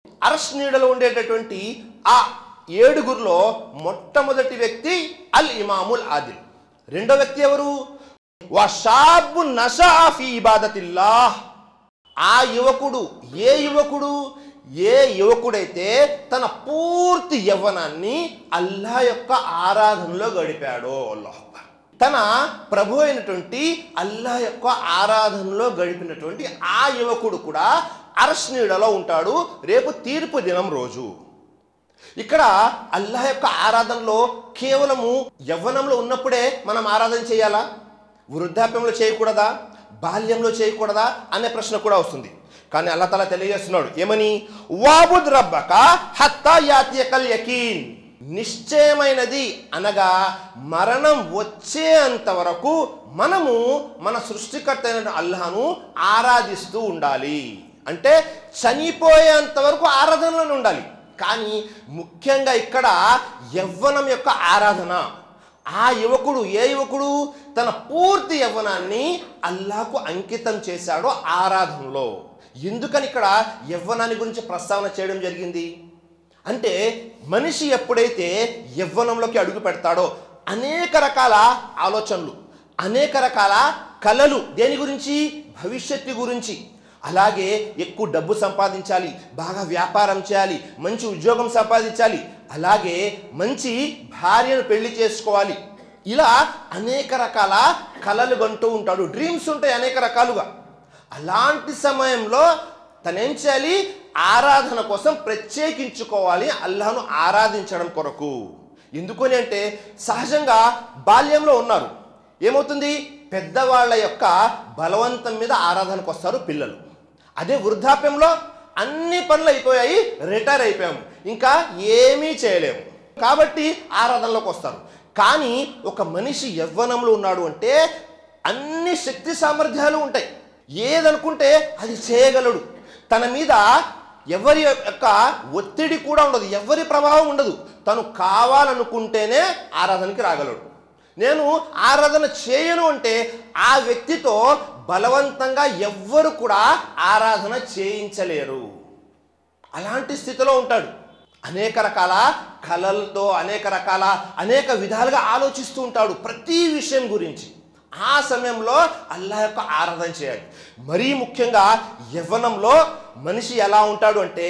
అర్ష్ నీడలో ఉండేటటువంటి ఆ ఏడుగురిలో మొట్టమొదటి వ్యక్తి అల్ ఇమాముల్ ఆదిల్. రెండో వ్యక్తి ఎవరు? వషాబు నషా ఫీ ఇబాదతిల్లాహ్. ఆ యువకుడు ఏ యువకుడైతే తన పూర్తి యవ్వనాన్ని అల్లాహ్ యొక్క ఆరాధనలో గడిపాడో, అల్లాహ్ తన ప్రభు అయినటువంటి అల్లాహ్ యొక్క ఆరాధనలో గడిపినటువంటి ఆ యువకుడు కూడా అర్ష్ నీడలో ఉంటాడు రేపు తీర్పు దినం రోజు. ఇక్కడ అల్లాహ్ యొక్క ఆరాధనలో కేవలము యవ్వనంలో ఉన్నప్పుడే మనం ఆరాధన చేయాలా, వృద్ధాప్యంలో చేయకూడదా, బాల్యంలో చేయకూడదా అనే ప్రశ్న కూడా వస్తుంది. కానీ అల్లాహ్ తఆలా తెలియజేస్తున్నాడు ఏమని? వాబుద్ రబ్బక హత్తా యాతియకల్ యకీన్. నిశ్చయమైనది అనగా మరణం వచ్చేంత వరకు మనము మన సృష్టికర్త అయిన అల్లాహ్ను ఆరాధిస్తూ ఉండాలి. అంటే చనిపోయేంత వరకు ఆరాధనలోనే ఉండాలి. కానీ ముఖ్యంగా ఇక్కడ యవ్వనం యొక్క ఆరాధన. ఆ యువకుడు ఏ యువకుడు తన పూర్తి యవ్వనాన్ని అల్లాహ్కు అంకితం చేశాడో ఆరాధనలో. ఎందుకని ఇక్కడ యవ్వనాన్ని గురించి ప్రస్తావన చేయడం జరిగింది అంటే, మనిషి ఎప్పుడైతే యవ్వనంలోకి అడుగు పెడతాడో అనేక రకాల ఆలోచనలు, అనేక రకాల కలలు, దేని గురించి? భవిష్యత్తు గురించి. అలాగే ఎక్కువ డబ్బు సంపాదించాలి, బాగా వ్యాపారం చేయాలి, మంచి ఉద్యోగం సంపాదించాలి, అలాగే మంచి భార్యను పెళ్లి చేసుకోవాలి. ఇలా అనేక రకాల కలలు కంటూ ఉంటాడు, డ్రీమ్స్ ఉంటాయి అనేక రకాలుగా. అలాంటి సమయంలో తనేం చేయాలి? ఆరాధన కోసం ప్రత్యేకించుకోవాలి, అల్లాహ్ను ఆరాధించడం కొరకు. ఎందుకని అంటే సహజంగా బాల్యంలో ఉన్నారు, ఏమవుతుంది? పెద్దవాళ్ళ యొక్క బలవంతం మీద ఆరాధనకు వస్తారు పిల్లలు. అదే వృద్ధాప్యంలో అన్ని పనులు అయిపోయాయి, రిటైర్ అయిపోయాము, ఇంకా ఏమీ చేయలేము కాబట్టి ఆరాధనలోకి వస్తారు. కానీ ఒక మనిషి యవ్వనంలో ఉన్నాడు అంటే అన్ని శక్తి సామర్థ్యాలు ఉంటాయి, ఏదనుకుంటే అది చేయగలడు. తన మీద ఎవరి యొక్క ఒత్తిడి కూడా ఉండదు, ఎవరి ప్రభావం ఉండదు. తను కావాలనుకుంటేనే ఆరాధనకి రాగలడు. నేను ఆరాధన చేయను అంటే ఆ వ్యక్తితో బలవంతంగా ఎవ్వరు కూడా ఆరాధన చేయించలేరు. అలాంటి స్థితిలో ఉంటాడు. అనేక రకాల కలలతో అనేక విధాలుగా ఆలోచిస్తూ ఉంటాడు ప్రతి విషయం గురించి. ఆ సమయంలో అల్లాహ్ యొక్క ఆరాధన చేయాలి. మరీ ముఖ్యంగా యవ్వనంలో మనిషి ఎలా ఉంటాడు అంటే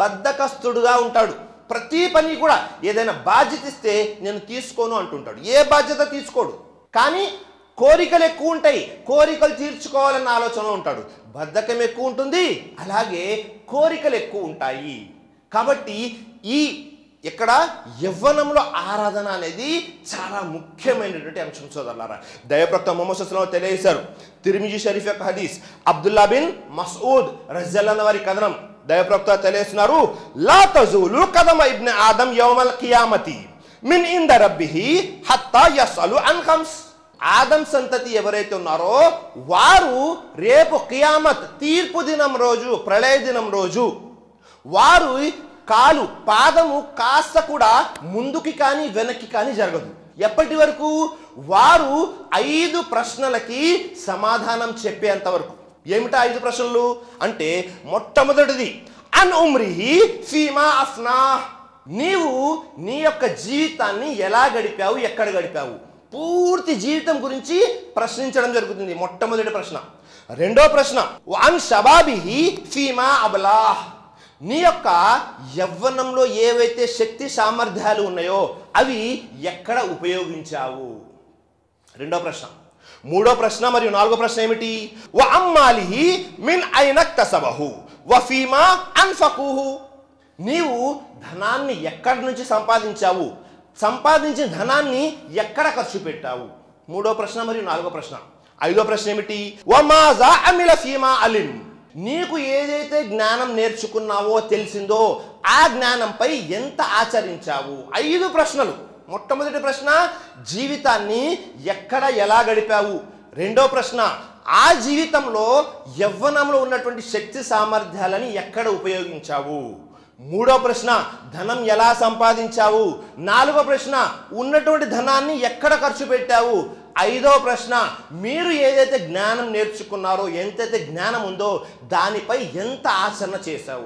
బద్ధకస్తుడుగా ఉంటాడు. ప్రతి పని కూడా ఏదైనా బాధ్యత ఇస్తే నేను తీసుకోను అంటుంటాడు, ఏ బాధ్యత తీసుకోడు. కానీ కోరికలు ఎక్కువ ఉంటాయి, కోరికలు తీర్చుకోవాలన్న ఆలోచనలో ఉంటాడు. బద్ధకం ఎక్కువ ఉంటుంది, అలాగే కోరికలు ఎక్కువ ఉంటాయి. కాబట్టి ఇక్కడ యవ్వనంలో ఆరాధన అనేది చాలా ముఖ్యమైనటువంటి అంశం సోదరులారా. దైవప్రవక్త ముహమ్మద్ సల్లల్లాహు అలైహి వసల్లం తెలియజేశారు. తిర్మిజీ షరీఫ్ యొక్క హదీస్, అబ్దుల్లా బిన్ మస్ఊద్ రజియల్లాహు అన్హు వారి కథనం. దైవప్రవక్త తెలియజేస్తున్నారు, లా తజూలు కదమ ఇబ్న్ ఆదం యౌమల్ కియామతి మిన్ ఇంద రబ్బిహి హత్తా యస్అలు అన్ ఖమ్స్. ఆదం సంతతి ఎవరైతే ఉన్నారో వారు రేపు కియామత్ తీర్పు దినం రోజు, ప్రళయ దినం రోజు వారు పాదము కాస్త కూడా ముందుకి కానీ వెనక్కి కానీ జరగదు. ఎప్పటి వరకు? వారు 5 ప్రశ్నలకి సమాధానం చెప్పేంత వరకు. ఏమిటా 5 ప్రశ్నలు అంటే, మొట్టమొదటిది అన్ ఉమ్రిహి ఫీమా అఫ్నా. నీవు నీ యొక్క జీవితాన్ని ఎలా గడిపావు, ఎక్కడ గడిపావు, పూర్తి జీవితం గురించి ప్రశ్నించడం జరుగుతుంది. మొట్టమొదటి ప్రశ్న. రెండో ప్రశ్న అన్ షబాబిహి ఫీమా అబ్లాహ్. నీ యొక్క యవ్వనంలో ఏవైతే శక్తి సామర్థ్యాలు ఉన్నాయో అవి ఎక్కడ ఉపయోగించావు, రెండో ప్రశ్న. మూడో ప్రశ్న మరియు నాలుగో ప్రశ్న ఏమిటి? వ అమ్మాలిహి మిన్ ఐనక్తసబహు వ ఫీమా అన్ఫకుహు. నీవు ధనాన్ని ఎక్కడి నుంచి సంపాదించావు, సంపాదించిన ధనాన్ని ఎక్కడ ఖర్చు పెట్టావు, మూడో ప్రశ్న మరియు నాలుగో ప్రశ్న. ఐదో ప్రశ్న ఏమిటి? వ మాజా అమిల ఫీమా అలిం. నీకు ఏదైతే జ్ఞానం నేర్చుకున్నావో తెలిసిందో ఆ జ్ఞానంపై ఎంత ఆచరించావు. 5 ప్రశ్నలు. మొట్టమొదటి ప్రశ్న జీవితాన్ని ఎక్కడ ఎలా గడిపావు. రెండో ప్రశ్న ఆ జీవితంలో యవ్వనంలో ఉన్నటువంటి శక్తి సామర్థ్యాలని ఎక్కడ ఉపయోగించావు. మూడో ప్రశ్న ధనం ఎలా సంపాదించావు. నాలుగో ప్రశ్న ఉన్నటువంటి ధనాన్ని ఎక్కడ ఖర్చు పెట్టావు. ఐదో ప్రశ్న మీరు ఏదైతే జ్ఞానం నేర్చుకున్నారో, ఎంతైతే జ్ఞానం ఉందో దానిపై ఎంత ఆచరణ చేశావు.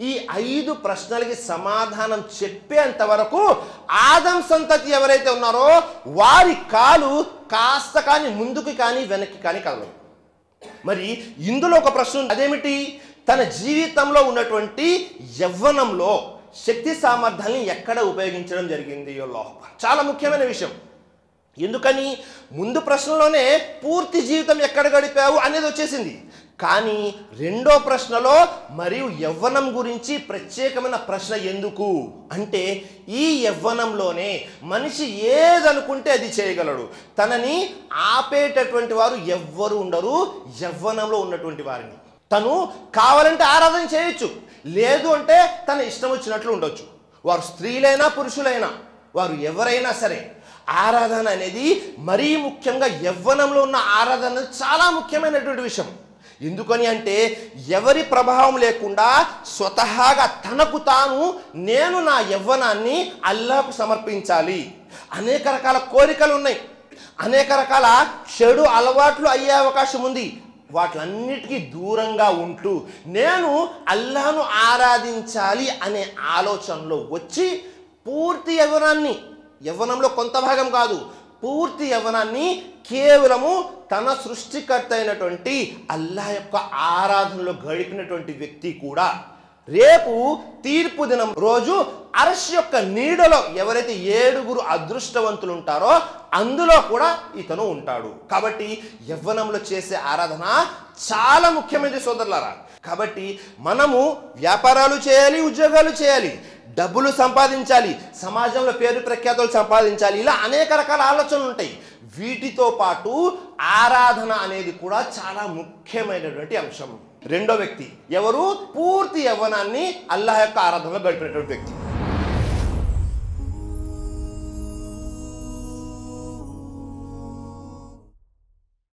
ఈ 5 ప్రశ్నలకి సమాధానం చెప్పేంత వరకు ఆదం సంతతి ఎవరైతే ఉన్నారో వారి కాలు కాస్త కానీ ముందుకు కానీ వెనక్కి కానీ కదలదు. మరి ఇందులో ఒక ప్రశ్న ఉంది, అదేమిటి? తన జీవితంలో ఉన్నటువంటి యవ్వనంలో శక్తి సామర్థ్యాన్ని ఎక్కడ ఉపయోగించడం జరిగింది? చాలా ముఖ్యమైన విషయం. ఎందుకని? ముందు ప్రశ్నలోనే పూర్తి జీవితం ఎక్కడ గడిపావు అనేది వచ్చేసింది. కానీ రెండో ప్రశ్నలో మరియు యవ్వనం గురించి ప్రత్యేకమైన ప్రశ్న ఎందుకు అంటే, ఈ యవ్వనంలోనే మనిషి ఏదనుకుంటే అది చేయగలడు. తనని ఆపేటటువంటి వారు ఎవ్వరు ఉండరు యవ్వనంలో ఉన్నటువంటి వారిని. తను కావాలంటే ఆరాధన చేయొచ్చు, లేదు అంటే తన ఇష్టం వచ్చినట్లు ఉండొచ్చు. వారు స్త్రీలైనా పురుషులైనా వారు ఎవరైనా సరే ఆరాధన అనేది మరీ ముఖ్యంగా యవ్వనంలో ఉన్న ఆరాధన అనేది చాలా ముఖ్యమైనటువంటి విషయం. ఎందుకని అంటే, ఎవరి ప్రభావం లేకుండా స్వతహాగా తనకు తాను నేను నా యవ్వనాన్ని అల్లాహ్కు సమర్పించాలి. అనేక రకాల కోరికలు ఉన్నాయి, అనేక రకాల చెడు అలవాట్లు అయ్యే అవకాశం ఉంది. వాటిలన్నిటికీ దూరంగా ఉంటూ నేను అల్లాహ్ను ఆరాధించాలి అనే ఆలోచనలో వచ్చి పూర్తి యవ్వనంలో కొంత భాగం కాదు, పూర్తి యవ్వనాన్ని కేవలము తన సృష్టికర్త అయినటువంటి అల్లాహ్ యొక్క ఆరాధనలో గడిపినటువంటి వ్యక్తి కూడా రేపు తీర్పు దినం రోజు అర్ష్ యొక్క నీడలో ఎవరైతే 7 అదృష్టవంతులు ఉంటారో అందులో కూడా ఇతను ఉంటాడు. కాబట్టి యవ్వనంలో చేసే ఆరాధన చాలా ముఖ్యమైనది సోదరులారా. కాబట్టి మనము వ్యాపారాలు చేయాలి, ఉద్యోగాలు చేయాలి, డబ్బులు సంపాదించాలి, సమాజంలో పేరు ప్రఖ్యాతులు సంపాదించాలి, ఇలా అనేక రకాల ఆలోచనలు ఉంటాయి. వీటితో పాటు ఆరాధన అనేది కూడా చాలా ముఖ్యమైనటువంటి అంశం. రెండో వ్యక్తి ఎవరు? పూర్తి యవ్వనాన్ని అల్లాహ్ యొక్క ఆరాధనలో గడిపినటువంటి వ్యక్తి.